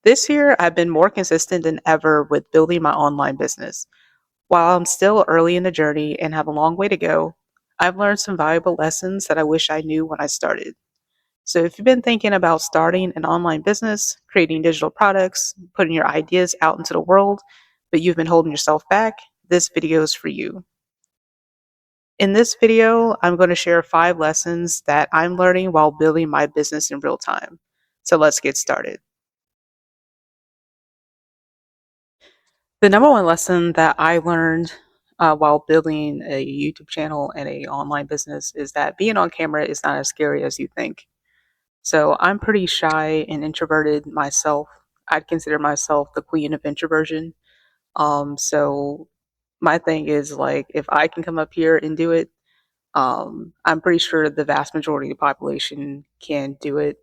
This year, I've been more consistent than ever with building my online business. While I'm still early in the journey and have a long way to go, I've learned some valuable lessons that I wish I knew when I started. So, if you've been thinking about starting an online business, creating digital products, putting your ideas out into the world, but you've been holding yourself back, this video is for you. In this video, I'm going to share 5 lessons that I'm learning while building my business in real time. So, let's get started. The number one lesson that I learned while building a YouTube channel and a online business is that being on camera is not as scary as you think. So I'm pretty shy and introverted myself. I'd consider myself the queen of introversion. So my thing is like if I can come up here and do it, I'm pretty sure the vast majority of the population can do it.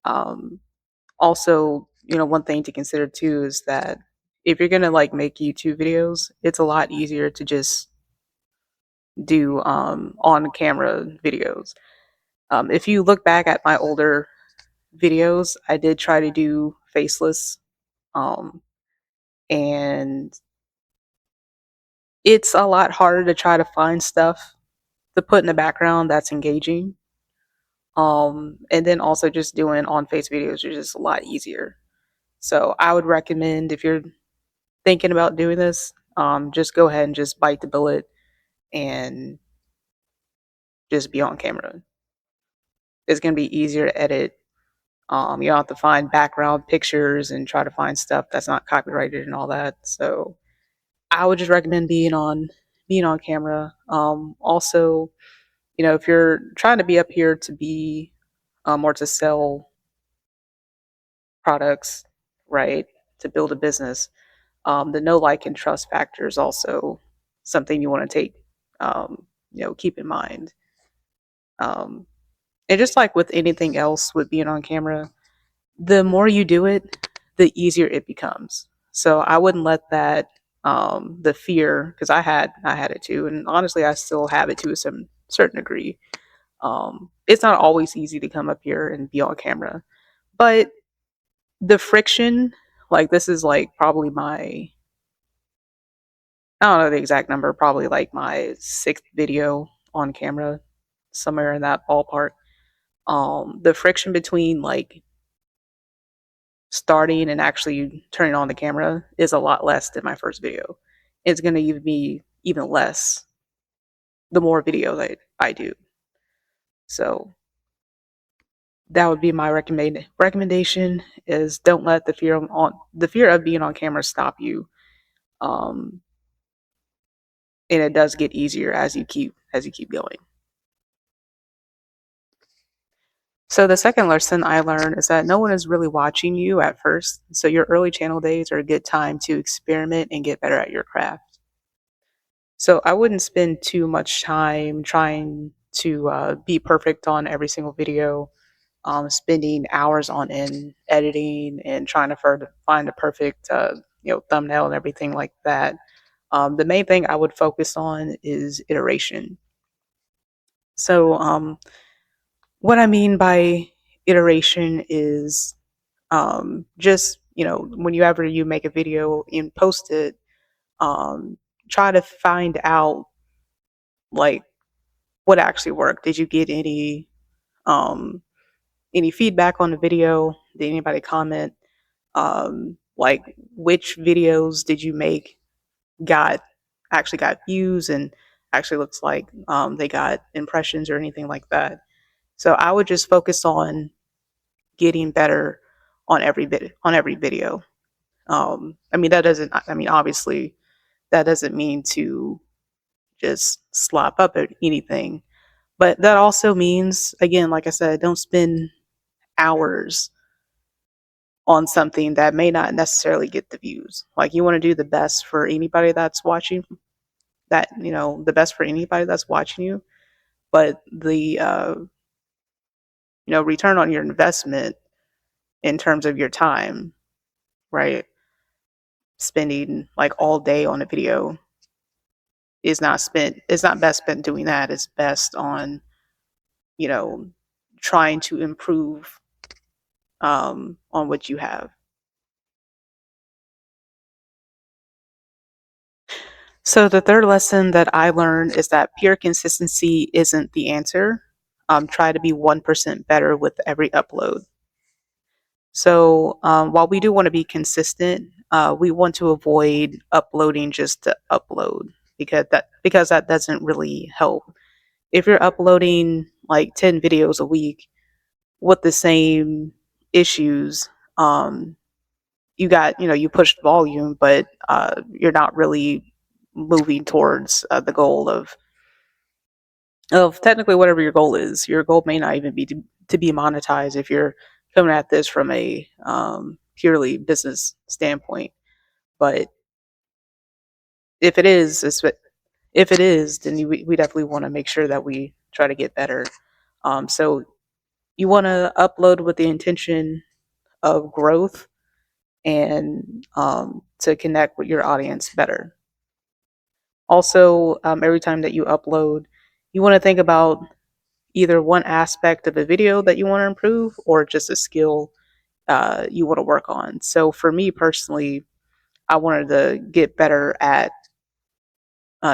Um, Also, one thing to consider too is that if you're gonna like make YouTube videos, it's a lot easier to just do on camera videos. If you look back at my older videos, I did try to do faceless, um, and it's a lot harder to try to find stuff to put in the background that's engaging. And then also just doing on face videos are just a lot easier. So I would recommend if you're thinking about doing this, just go ahead and just bite the bullet and just be on camera. It's going to be easier to edit. You don't have to find background pictures and try to find stuff that's not copyrighted and all that. So I would just recommend being on camera. Also, if you're trying to be up here to be or to sell products, right, to build a business, the know, like, and trust factor is also something you want to take, keep in mind. Um, and just like with anything else with being on camera, the more you do it, the easier it becomes. So I wouldn't let that the fear, because I had it too, and honestly, I still have it to a some certain degree. It's not always easy to come up here and be on camera, but the friction, like this is like probably my I don't know the exact number, probably like my sixth video on camera, somewhere in that ballpark. The friction between like starting and actually turning on the camera is a lot less than my first video. It's going to even be even less the more video that I do. So that would be my recommendation is don't let the fear of being on camera stop you. Um, and it does get easier as you keep going. So the second lesson I learned is that no one is really watching you at first. So your early channel days are a good time to experiment and get better at your craft. So I wouldn't spend too much time trying to be perfect on every single video, spending hours on end editing and trying to find a perfect thumbnail and everything like that. The main thing I would focus on is iteration. So what I mean by iteration is just whenever you make a video and post it, um, try to find out like what actually worked. Did you get um, any feedback on the video? Did anybody comment? Like which videos did you make got actually got views and actually looks like they got impressions or anything like that. So I would just focus on getting better on every video. Obviously that doesn't mean to just slop up at anything, but that also means, again, like I said, don't spend hours on something that may not necessarily get the views. Like you want to do the best for anybody that's watching the best for anybody that's watching you, but the return on your investment in terms of your time, right? Spending like all day on a video is not best spent doing that. It's best on, you know, trying to improve on what you have. So the third lesson that I learned is that pure consistency isn't the answer. Try to be 1% better with every upload. So while we do want to be consistent, we want to avoid uploading just to upload because that doesn't really help. If you're uploading like 10 videos a week with the same issues, um, you pushed volume, but you're not really moving towards the goal of technically whatever your goal is. Your goal may not even be to be monetized if you're coming at this from a purely business standpoint. But if it is, if it is, then we definitely want to make sure that we try to get better. So you want to upload with the intention of growth and to connect with your audience better. Also, every time that you upload, you want to think about either one aspect of a video that you want to improve or just a skill you want to work on. So for me personally, I wanted to get better at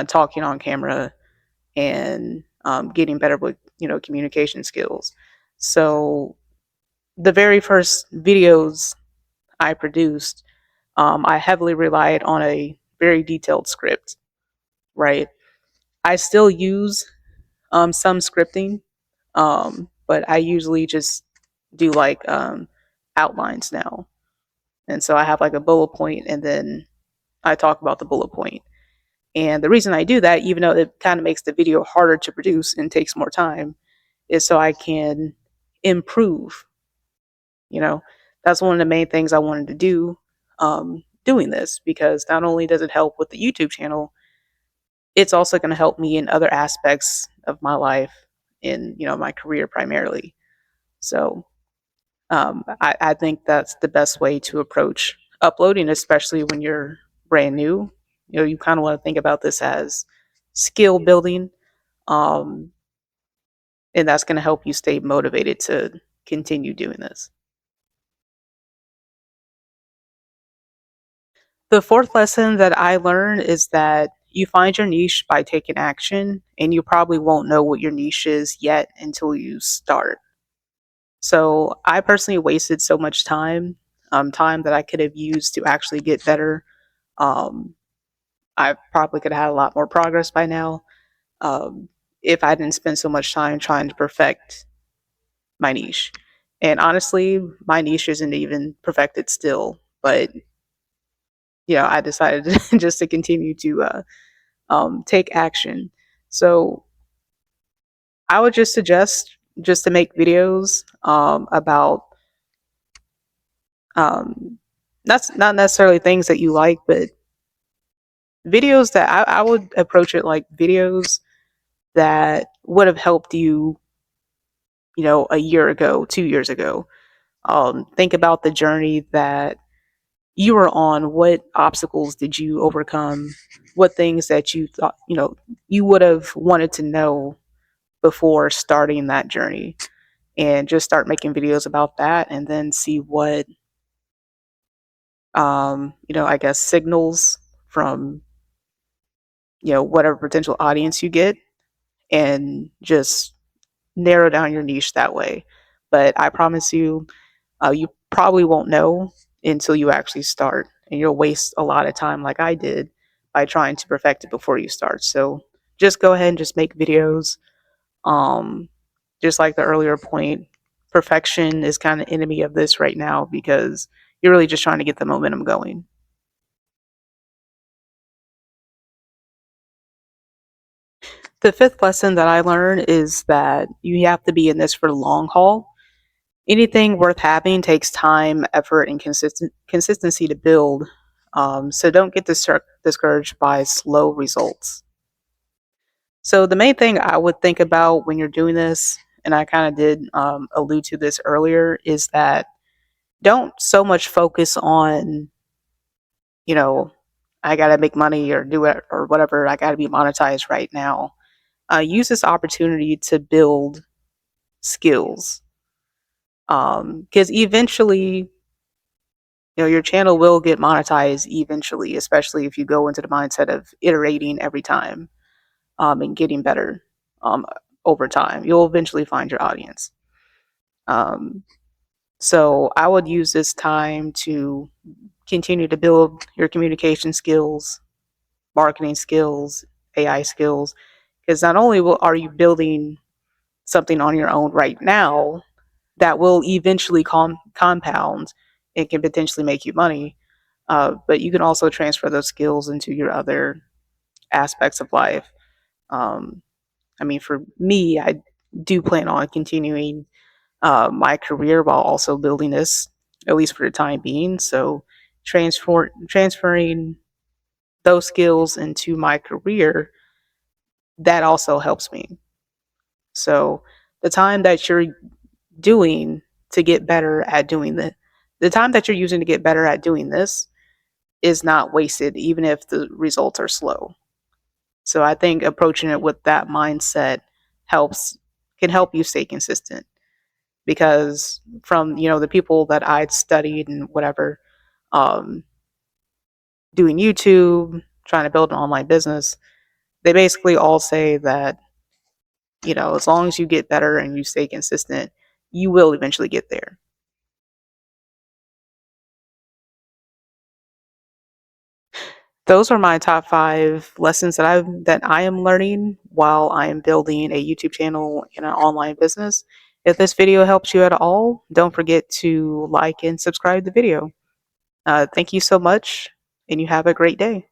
talking on camera and getting better with communication skills. So the very first videos I produced, I heavily relied on a very detailed script. Right, I still use some scripting, but I usually just do like outlines now. And so I have like a bullet point and then I talk about the bullet point. And the reason I do that, even though it kind of makes the video harder to produce and takes more time, is so I can improve. You know, that's one of the main things I wanted to do doing this because not only does it help with the YouTube channel, it's also going to help me in other aspects of my life, in my career primarily. So I think that's the best way to approach uploading, especially when you're brand new. You kind of want to think about this as skill building, um, and that's going to help you stay motivated to continue doing this. The fourth lesson that I learned is that you find your niche by taking action, and you probably won't know what your niche is yet until you start. So I personally wasted so much time, time that I could have used to actually get better. Um, I probably could have had a lot more progress by now um, if I didn't spend so much time trying to perfect my niche. And honestly, my niche isn't even perfected still, but I decided just to continue to take action. So I would just suggest just to make videos about that's not necessarily things that you like, but videos that I would approach it like videos that would have helped you, a year ago, 2 years ago. Think about the journey that you were on. What obstacles did you overcome? What things that you thought, you would have wanted to know before starting that journey? And just start making videos about that and then see what, I guess, signals from, whatever potential audience you get and just narrow down your niche that way. But I promise you, you probably won't know until you actually start, and you'll waste a lot of time, like I did, by trying to perfect it before you start. So just go ahead and just make videos. Um, just like the earlier point, perfection is kind of enemy of this right now because you're really just trying to get the momentum going. The fifth lesson that I learned is that you have to be in this for the long haul. Anything worth having takes time, effort, and consistency to build. So don't get discouraged by slow results. So the main thing I would think about when you're doing this, and I kind of did allude to this earlier, is that don't so much focus on, you know, I got to make money or do it or whatever. I got to be monetized right now. Use this opportunity to build skills because eventually Your channel will get monetized eventually, especially if you go into the mindset of iterating every time, and getting better, um, over time. You'll eventually find your audience. Um, so I would use this time to continue to build your communication skills, marketing skills, AI skills, because not only are you building something on your own right now that will eventually compound and can potentially make you money, but you can also transfer those skills into your other aspects of life. Um, I mean, for me, I do plan on continuing my career while also building this, at least for the time being. So, transferring those skills into my career, that also helps me. So, the time that you're doing to get better at doing the time that you're using to get better at doing this is not wasted, even if the results are slow. So I think approaching it with that mindset helps can help you stay consistent, because from the people that I'd studied and whatever, um, doing YouTube, trying to build an online business, they basically all say that as long as you get better and you stay consistent, you will eventually get there. Those are my top 5 lessons that I am learning while I am building a YouTube channel and an online business. If this video helps you at all, don't forget to like and subscribe the video. Thank you so much, and you have a great day.